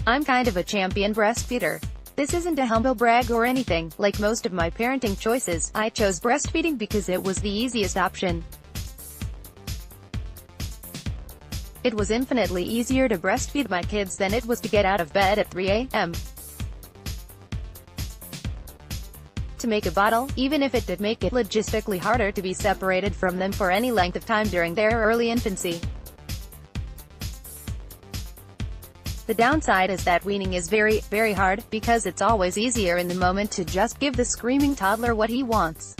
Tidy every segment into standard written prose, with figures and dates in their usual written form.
I'm kind of a champion breastfeeder. This isn't a humble brag or anything. Like most of my parenting choices, I chose breastfeeding because it was the easiest option. It was infinitely easier to breastfeed my kids than it was to get out of bed at 3 a.m. to make a bottle, even if it did make it logistically harder to be separated from them for any length of time during their early infancy. The downside is that weaning is very, very hard, because it's always easier in the moment to just give the screaming toddler what he wants.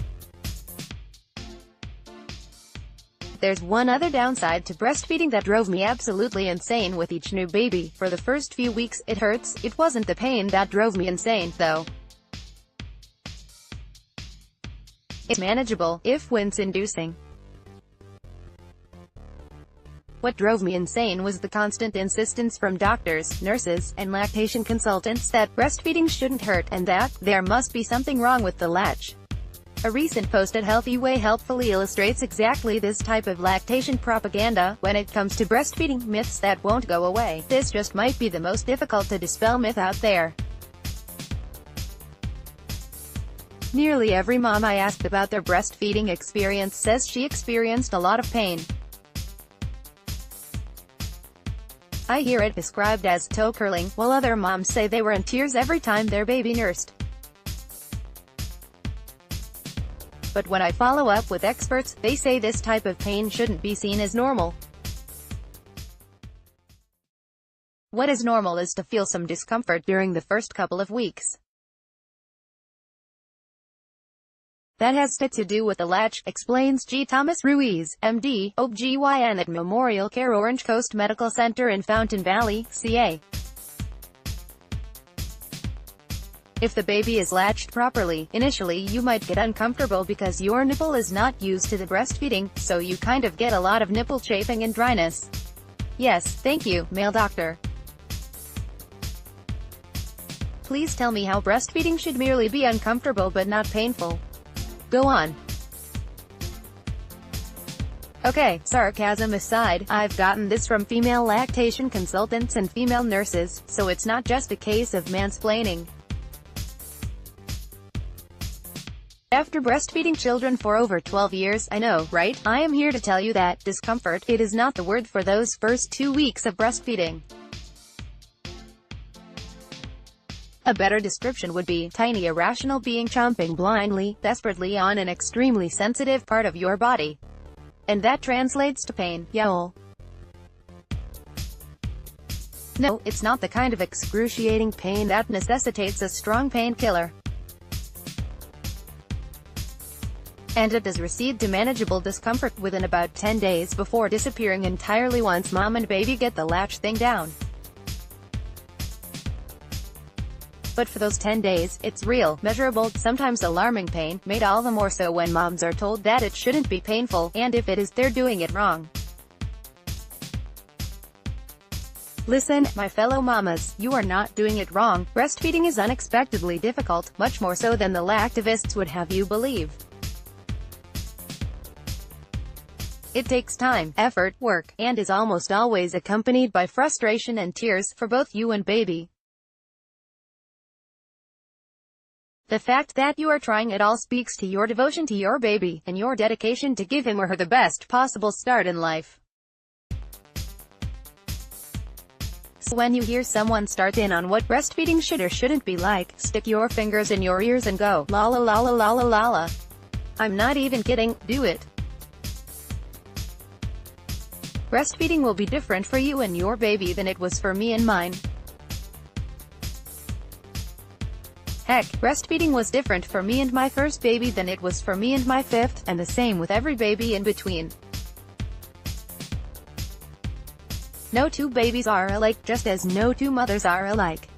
There's one other downside to breastfeeding that drove me absolutely insane with each new baby. For the first few weeks, it hurts. It wasn't the pain that drove me insane, though. It's manageable, if wince-inducing. What drove me insane was the constant insistence from doctors, nurses, and lactation consultants that breastfeeding shouldn't hurt, and that there must be something wrong with the latch. A recent post at Healthy Way helpfully illustrates exactly this type of lactation propaganda. When it comes to breastfeeding, myths that won't go away. This just might be the most difficult to dispel myth out there. Nearly every mom I asked about their breastfeeding experience says she experienced a lot of pain. I hear it described as toe curling, while other moms say they were in tears every time their baby nursed. But when I follow up with experts, they say this type of pain shouldn't be seen as normal. What is normal is to feel some discomfort during the first couple of weeks. That has to do with the latch, explains G. Thomas Ruiz, MD, OB-GYN at Memorial Care Orange Coast Medical Center in Fountain Valley, CA. If the baby is latched properly, initially you might get uncomfortable because your nipple is not used to the breastfeeding, so you kind of get a lot of nipple chafing and dryness. Yes, thank you, male doctor. Please tell me how breastfeeding should merely be uncomfortable but not painful. Go on. Okay, sarcasm aside, I've gotten this from female lactation consultants and female nurses, so it's not just a case of mansplaining. After breastfeeding children for over 12 years, I know, right? I am here to tell you that discomfort, it is not the word for those first 2 weeks of breastfeeding. A better description would be tiny irrational being chomping blindly, desperately on an extremely sensitive part of your body. And that translates to pain, y'all. No, it's not the kind of excruciating pain that necessitates a strong painkiller. And it does recede to manageable discomfort within about 10 days before disappearing entirely once mom and baby get the latch thing down. But for those 10 days, it's real, measurable, sometimes alarming pain, made all the more so when moms are told that it shouldn't be painful, and if it is, they're doing it wrong. Listen, my fellow mamas, you are not doing it wrong. Breastfeeding is unexpectedly difficult, much more so than the lactivists would have you believe. It takes time, effort, work, and is almost always accompanied by frustration and tears, for both you and baby. The fact that you are trying it all speaks to your devotion to your baby, and your dedication to give him or her the best possible start in life. So when you hear someone start in on what breastfeeding should or shouldn't be like, stick your fingers in your ears and go, la la la la la la la la. I'm not even kidding, do it. Breastfeeding will be different for you and your baby than it was for me and mine. Heck, breastfeeding was different for me and my first baby than it was for me and my fifth, and the same with every baby in between. No two babies are alike, just as no two mothers are alike.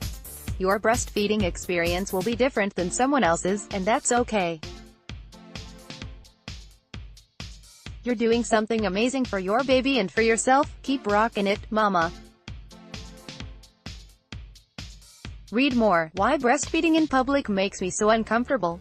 Your breastfeeding experience will be different than someone else's, and that's okay. You're doing something amazing for your baby and for yourself. Keep rocking it, mama. Read more, Why Breastfeeding in Public Makes Me So Uncomfortable.